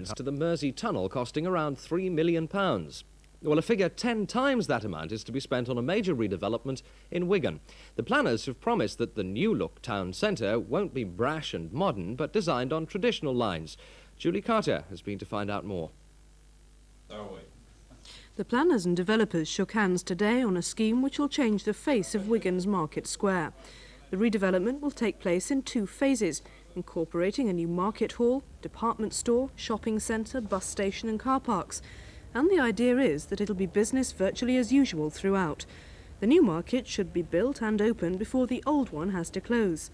comments to the Mersey Tunnel costing around £3 million. Well, a figure 10 times that amount is to be spent on a major redevelopment in Wigan. The planners have promised that the new-look town centre won't be brash and modern, but designed on traditional lines. Julie Carter has been to find out more. The planners and developers shook hands today on a scheme which will change the face of Wigan's Market Square. The redevelopment will take place in 2 phases, incorporating a new market hall, department store, shopping centre, bus station and car parks. And the idea is that it'll be business virtually as usual throughout. The new market should be built and open before the old one has to close.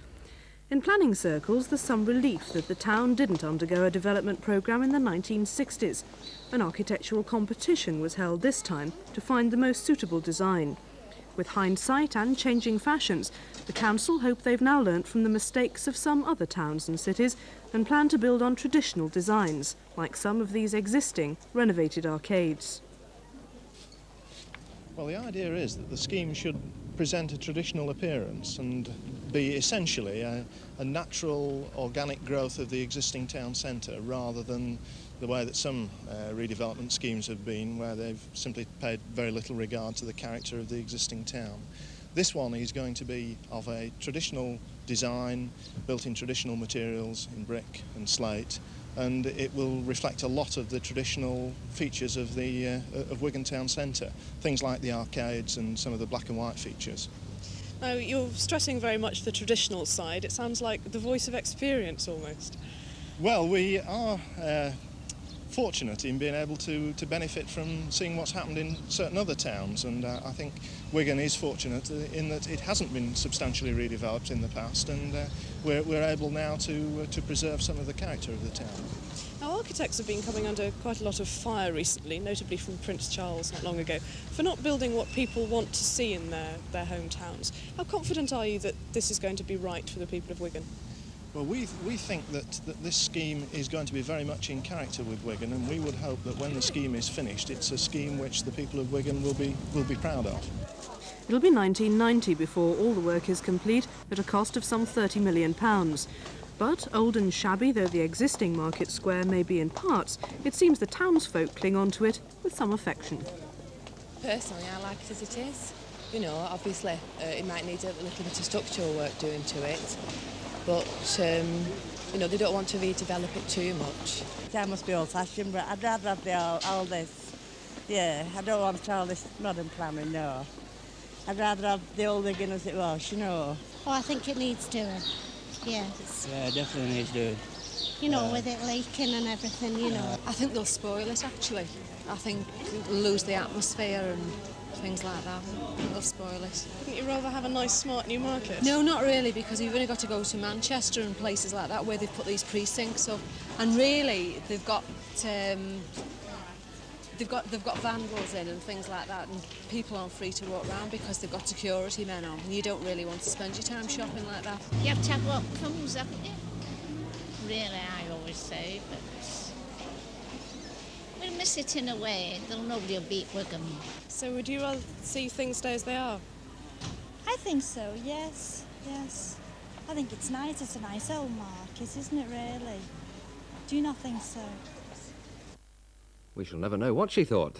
In planning circles, there's some relief that the town didn't undergo a development programme in the 1960s. An architectural competition was held this time to find the most suitable design. With hindsight and changing fashions, the council hope they've now learnt from the mistakes of some other towns and cities and plan to build on traditional designs, like some of these existing renovated arcades. Well, the idea is that the scheme should present a traditional appearance and be essentially a natural, organic growth of the existing town centre, rather than the way that some redevelopment schemes have been, where they've simply paid very little regard to the character of the existing town. This one is going to be of a traditional design, built in traditional materials, in brick and slate, and it will reflect a lot of the traditional features of of Wigan Town Centre, things like the arcades and some of the black and white features. Now, you're stressing very much the traditional side. It sounds like the voice of experience almost. Well, we are fortunate in being able to benefit from seeing what's happened in certain other towns, and I think Wigan is fortunate in that it hasn't been substantially redeveloped in the past, and we're able now to preserve some of the character of the town. Now, architects have been coming under quite a lot of fire recently, notably from Prince Charles not long ago, for not building what people want to see in their hometowns. How confident are you that this is going to be right for the people of Wigan? Well, we think that this scheme is going to be very much in character with Wigan, and we would hope that when the scheme is finished, it's a scheme which the people of Wigan will be proud of. It'll be 1990 before all the work is complete, at a cost of some £30 million. But, old and shabby though the existing market square may be in parts, it seems the townsfolk cling on to it with some affection. Personally, I like it as it is. You know, obviously, it might need a little bit of structural work doing to it. But, you know, they don't want to redevelop it too much. That must be old-fashioned, but I'd rather have all this. Yeah, I don't want all this modern planning, no. I'd rather have the old Wigan as it was, you know. Oh, I think it needs doing, yes. Yeah, it definitely needs doing. You know, with it leaking and everything, you know. I think they'll spoil it, actually. I think they'll lose the atmosphere and things like that. I think they'll spoil it. Wouldn't you rather have a nice, smart new market? No, not really, because you've only got to go to Manchester and places like that where they've put these precincts up, and really they've got vandals in and things like that, and people aren't free to walk around because they've got security men on, and you don't really want to spend your time shopping like that. You have to have what comes, haven't you? Really, I always say, but we'll miss it in a way. Nobody will beat Wigan. So would you rather see things stay as they are? I think so, yes, yes. I think it's nice. It's a nice old market, isn't it, really? Do you not think so? We shall never know what she thought.